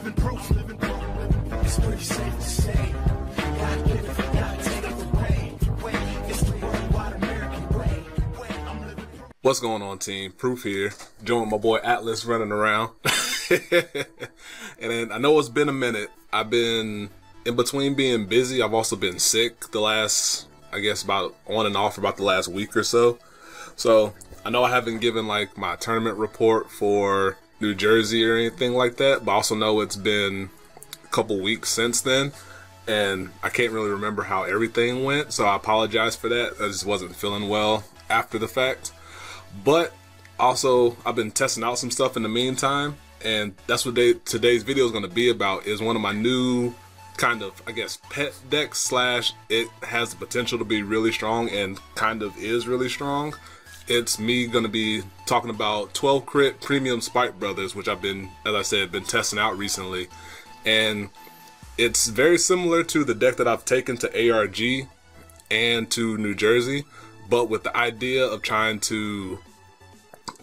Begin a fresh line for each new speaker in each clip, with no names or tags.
living proof. It's pretty safe to say. God give it, God take it away. It's the worldwide American way. I'm living proof.
What's going on, team? Proof here. Join my boy Atlas running around. And then I know it's been a minute. I've been in between being busy. I've also been sick the last, I guess, about on and off for about the last week or so. So I know I haven't given like my tournament report for New Jersey or anything like that, but I also know it's been a couple weeks since then, and I can't really remember how everything went, so I apologize for that. I just wasn't feeling well after the fact. But also, I've been testing out some stuff in the meantime, and that's what today's video is going to be about, is one of my new kind of, I guess, pet decks slash it has the potential to be really strong and kind of is really strong. It's me going to be talking about 12 Crit Premium Spike Brothers, which I've been, as I said, been testing out recently. And it's very similar to the deck that I've taken to ARG and to New Jersey, but with the idea of trying to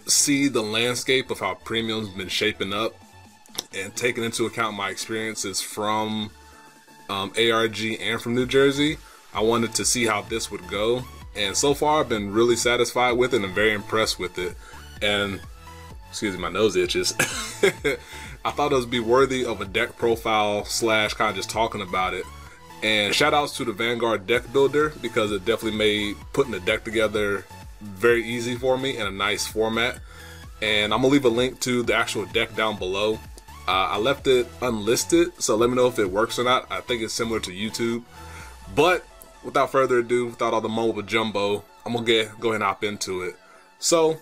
see the landscape of how Premium's been shaping up and taking into account my experiences from ARG and from New Jersey. I wanted to see how this would go, and so far I've been really satisfied with it and very impressed with it. And excuse me, my nose itches. I thought it would be worthy of a deck profile slash kind of just talking about it. And shout outs to the Vanguard deck builder, because it definitely made putting the deck together very easy for me in a nice format. And I'm gonna leave a link to the actual deck down below. I left it unlisted, so let me know if it works or not. I think it's similar to YouTube. But without further ado, without all the mumbo jumbo, I'm gonna go ahead and hop into it. So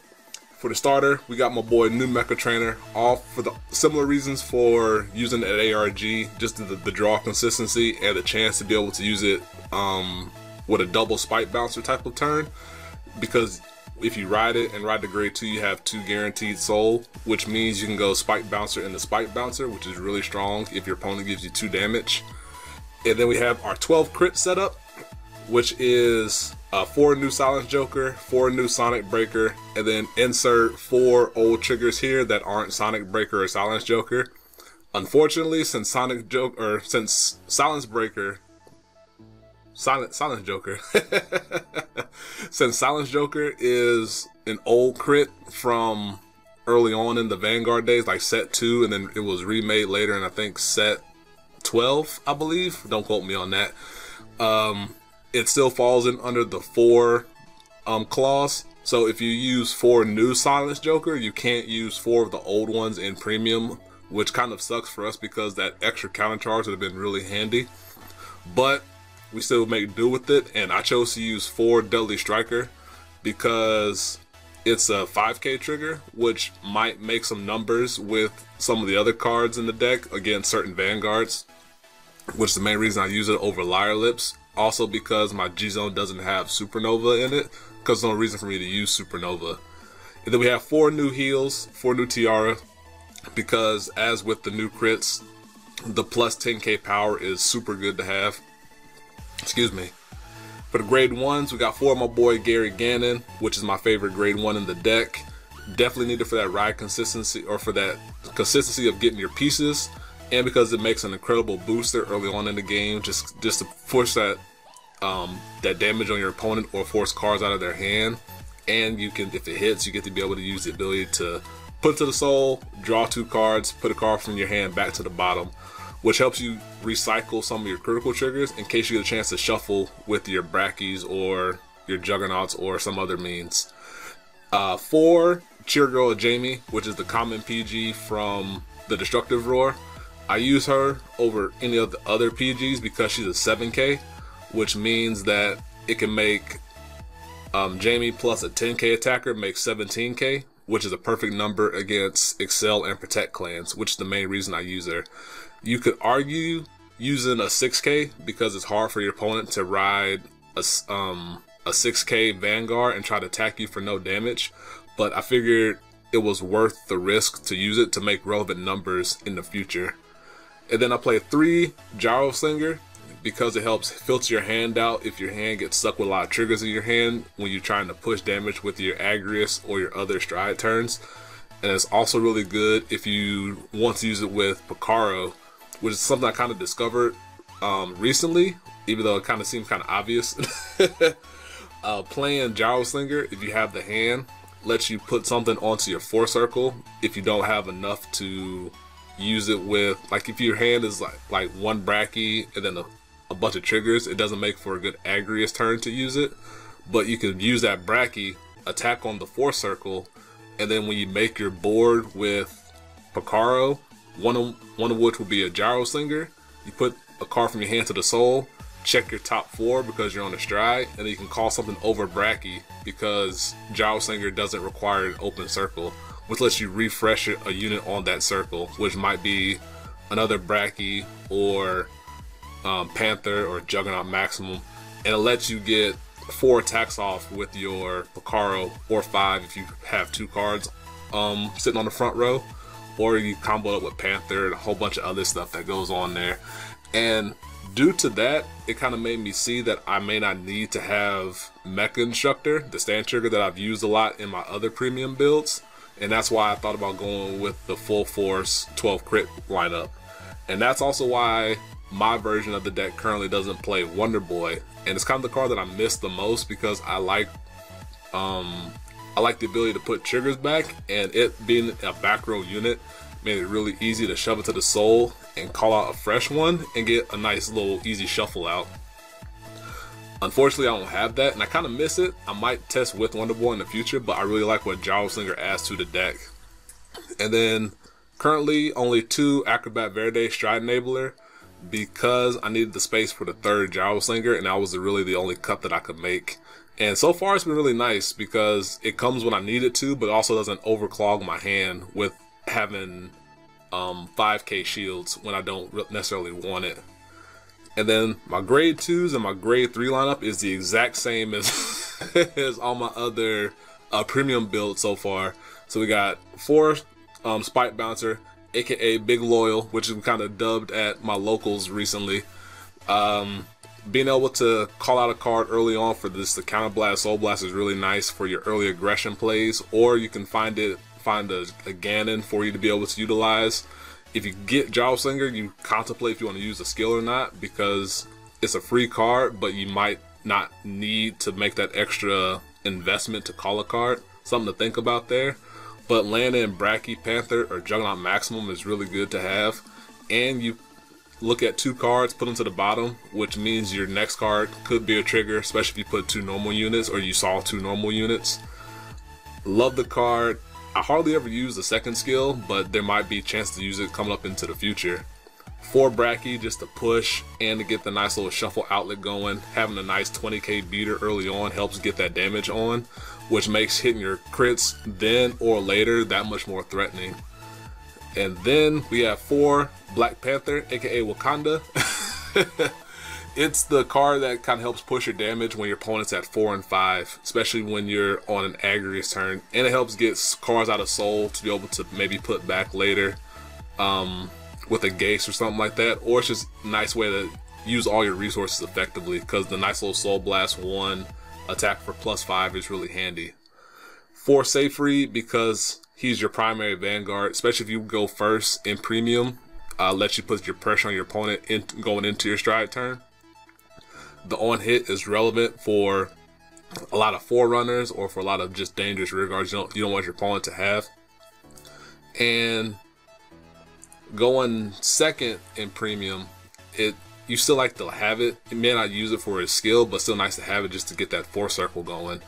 for the starter, we got my boy New Mecha Trainer, all for the similar reasons for using it at ARG, just the draw consistency and the chance to be able to use it with a double spike bouncer type of turn. Because if you ride it and ride the grade 2, you have 2 guaranteed soul, which means you can go spike bouncer into spike bouncer, which is really strong if your opponent gives you 2 damage. And then we have our 12 crit setup, which is 4 new Silence Joker, 4 new Sonic Breaker, and then insert 4 old triggers here that aren't Sonic Breaker or Silence Joker. Unfortunately, since Silence Joker since Silence Joker is an old crit from early on in the Vanguard days, like set 2, and then it was remade later in I think set 12, I believe. Don't quote me on that. It still falls in under the 4 clause. So if you use 4 new Silence Joker, you can't use 4 of the old ones in Premium, which kind of sucks for us because that extra counter charge would have been really handy. But we still make do with it, and I chose to use 4 Deadly Striker because it's a 5k trigger, which might make some numbers with some of the other cards in the deck against certain Vanguards, which is the main reason I use it over Liar Lips. Also because my G-Zone doesn't have Supernova in it, because there's no reason for me to use Supernova. And then we have 4 new heals, 4 new Tiara, because as with the new crits, the plus 10k power is super good to have. Excuse me. For the grade 1s, we got 4 of my boy Gary Gannon, which is my favorite grade 1 in the deck. Definitely needed for that ride consistency, or for that consistency of getting your pieces, and because it makes an incredible booster early on in the game, just to push that that damage on your opponent or force cards out of their hand. And you can, if it hits, you get to be able to use the ability to put it to the soul, draw 2 cards, put a card from your hand back to the bottom, which helps you recycle some of your critical triggers in case you get a chance to shuffle with your Brackies or your Juggernauts or some other means. 4 Cheer Girl Jamie, which is the common PG from the Destructive Roar. I use her over any of the other PGs because she's a 7k, which means that it can make Jamie plus a 10k attacker makes 17k, which is a perfect number against Excel and Protect clans, which is the main reason I use her. You could argue using a 6k because it's hard for your opponent to ride a 6k Vanguard and try to attack you for no damage, but I figured it was worth the risk to use it to make relevant numbers in the future. And then I play 3 Gyro Slinger because it helps filter your hand out if your hand gets stuck with a lot of triggers in your hand when you're trying to push damage with your Agrius or your other stride turns. and it's also really good if you want to use it with Picaro, which is something I kind of discovered recently, even though it kind of seems kind of obvious. Playing Gyroslinger, if you have the hand, lets you put something onto your 4 circle if you don't have enough to use it with. Like if your hand is like one Bracky and then a bunch of triggers, it doesn't make for a good Agrias turn to use it. But you can use that Bracky, attack on the 4 circle, and then when you make your board with Picaro, one of which will be a Gyroslinger, you put a card from your hand to the soul, check your top 4 because you're on a stride, and then you can call something over Bracky because Gyroslinger doesn't require an open circle, which lets you refresh a unit on that circle, which might be another Bracky or Panther or Juggernaut Maximum, and it lets you get 4 attacks off with your Picaro, or 5 if you have 2 cards sitting on the front row, or you combo it with Panther and a whole bunch of other stuff that goes on there. And due to that, it kind of made me see that I may not need to have Mecha Instructor, the stand trigger that I've used a lot in my other premium builds, and that's why I thought about going with the full force 12 crit lineup. And that's also why my version of the deck currently doesn't play Wonder Boy, and it's kind of the card that I miss the most because I like the ability to put triggers back, and it being a back row unit made it really easy to shove it to the soul and call out a fresh one and get a nice little easy shuffle out. Unfortunately, I don't have that, and I kind of miss it. I might test with Wonder Boy in the future, but I really like what Gyroslinger adds to the deck. And then currently only 2 Acrobat Verde Stride Enabler because I needed the space for the 3rd Gyroslinger, and that was really the only cut that I could make. And so far it's been really nice because it comes when I need it to, but also doesn't overclog my hand with having 5k shields when I don't necessarily want it. And then my grade 2s and my grade 3 lineup is the exact same as as all my other premium builds so far. So we got 4 Spike Bouncer, aka Big Loyal, which is kind of dubbed at my locals recently. Being able to call out a card early on for this, the Counter Blast, Soul Blast, is really nice for your early aggression plays, or you can find a Ganon for you to be able to utilize. If you get Gyroslinger, you contemplate if you want to use a skill or not, because it's a free card, but you might not need to make that extra investment to call a card. Something to think about there. But landing in Bracky, Panther, or Juggernaut Maximum is really good to have. And you look at 2 cards, put them to the bottom, which means your next card could be a trigger, especially if you put 2 normal units or you saw 2 normal units. Love the card. I hardly ever use the second skill, but there might be a chance to use it coming up into the future. 4 Bracky just to push and to get the nice little shuffle outlet going. Having a nice 20k beater early on helps get that damage on, which makes hitting your crits then or later that much more threatening. And then we have 4 Black Panther, aka Wakanda. It's the card that kind of helps push your damage when your opponent's at 4 and 5, especially when you're on an Agrias turn, and it helps get cards out of Soul to be able to maybe put back later with a Gase or something like that, or it's just a nice way to use all your resources effectively, because the nice little Soul Blast 1 attack for +5 is really handy. 4 Seyfried, because he's your primary Vanguard, especially if you go first in Premium, lets you put your pressure on your opponent going into your stride turn. The on hit is relevant for a lot of Forerunners or for a lot of just dangerous rear guards you don't want your opponent to have. And going second in Premium, you still like to have it. You may not use it for his skill, but still nice to have it just to get that 4 circle going.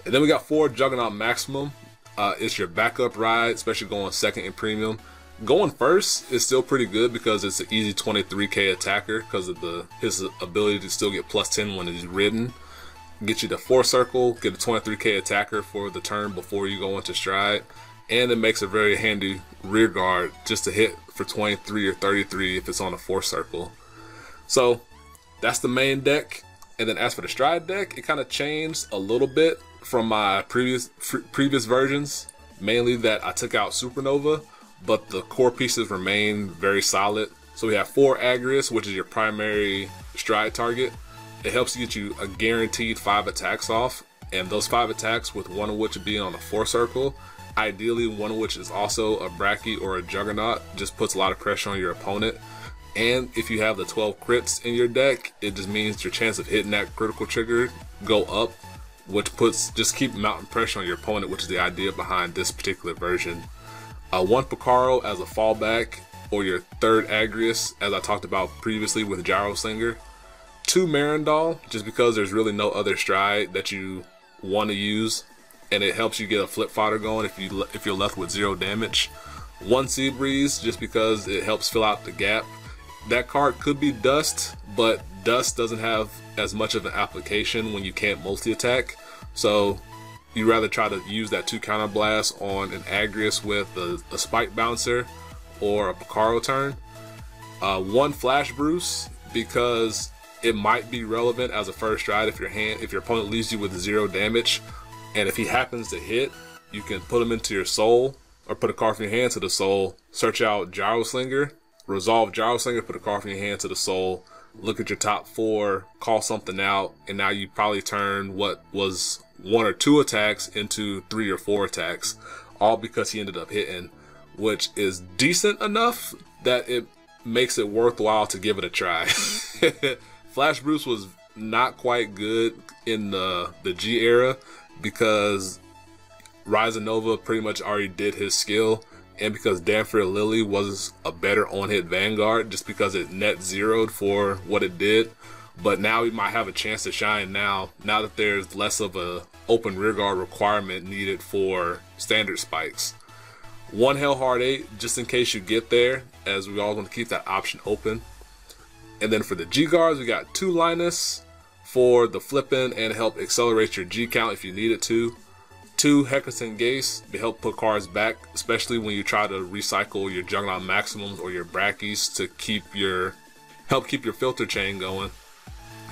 And then we got 4 Juggernaut Maximum. It's your backup ride, especially going second in Premium. Going first is still pretty good because it's an easy 23k attacker because of his ability to still get +10 when he's ridden. Get you the 4 circle, get a 23k attacker for the turn before you go into stride, and it makes a very handy rear guard just to hit for 23 or 33 if it's on a 4 circle. So that's the main deck. And then as for the stride deck, it kind of changed a little bit from my previous versions, mainly that I took out Supernova, but the core pieces remain very solid. So we have 4 Agrias, which is your primary stride target. It helps get you a guaranteed 5 attacks off, and those 5 attacks, with one of which being on a 4 circle, ideally one of which is also a Bracky or a Juggernaut, just puts a lot of pressure on your opponent. And if you have the 12 crits in your deck, it just means your chance of hitting that critical trigger go up, which puts, just keep mounting pressure on your opponent, which is the idea behind this particular version. One Picaro as a fallback, or your third Agrias, as I talked about previously with Gyroslinger. 2 Marindal, just because there's really no other stride that you want to use, and it helps you get a flip fodder going if you're left with 0 damage. 1 Seabreeze, just because it helps fill out the gap. That card could be Dust, but Dust doesn't have as much of an application when you can't multi-attack, so you'd rather try to use that 2 Counter Blast on an Agrias with a Spike Bouncer or a Picaro turn. 1 Flash Bruce, because it might be relevant as a first stride if your opponent leaves you with 0 damage, and if he happens to hit, you can put him into your soul, or put a card from your hand to the soul, search out Gyroslinger, resolve Gyroslinger, put a card from your hand to the soul, look at your top 4, call something out, and now you probably turn what was 1 or 2 attacks into 3 or 4 attacks, all because he ended up hitting, which is decent enough that it makes it worthwhile to give it a try. Flash Bruce was not quite good in the G era because Rise of Nova pretty much already did his skill, and because Danford Lily was a better on-hit Vanguard just because it net zeroed for what it did. But now he might have a chance to shine now that there's less of a open rearguard requirement needed for standard spikes. 1 Hellheart 8, just in case you get there, as we all want to keep that option open. And then for the G guards, we got 2 Linus for the flipping and help accelerate your G count if you need it to. 2 Heckerson Gase to help put cards back, especially when you try to recycle your Juggernaut Maximums or your Brackies to help keep your filter chain going.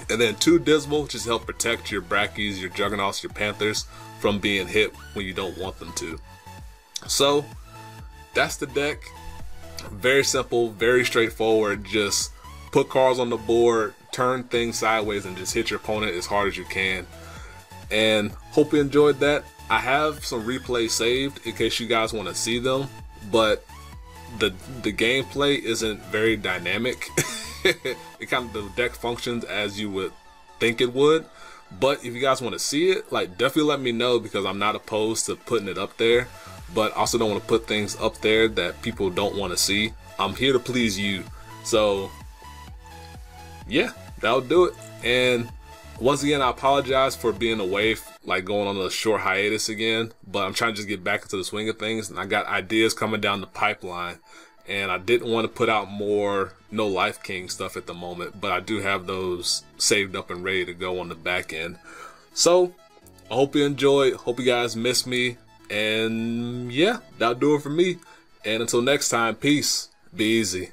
And then 2 Dismal, just to help protect your Brackies, your Juggernauts, your Panthers from being hit when you don't want them to. So that's the deck. Very simple, very straightforward. Just put cards on the board, turn things sideways, and just hit your opponent as hard as you can. And hope you enjoyed that. I have some replays saved in case you guys want to see them, but the gameplay isn't very dynamic. It kind of, the deck functions as you would think it would, but if you guys want to see it, like, definitely let me know, because I'm not opposed to putting it up there, but also don't want to put things up there that people don't want to see. I'm here to please you. So yeah, that'll do it. And once again, I apologize for being away, like going on a short hiatus again, but I'm trying to just get back into the swing of things, and I got ideas coming down the pipeline, and I didn't want to put out more No Life King stuff at the moment, but I do have those saved up and ready to go on the back end. So I hope you enjoyed, hope you guys miss me, and yeah, that'll do it for me. And until next time, peace, be easy.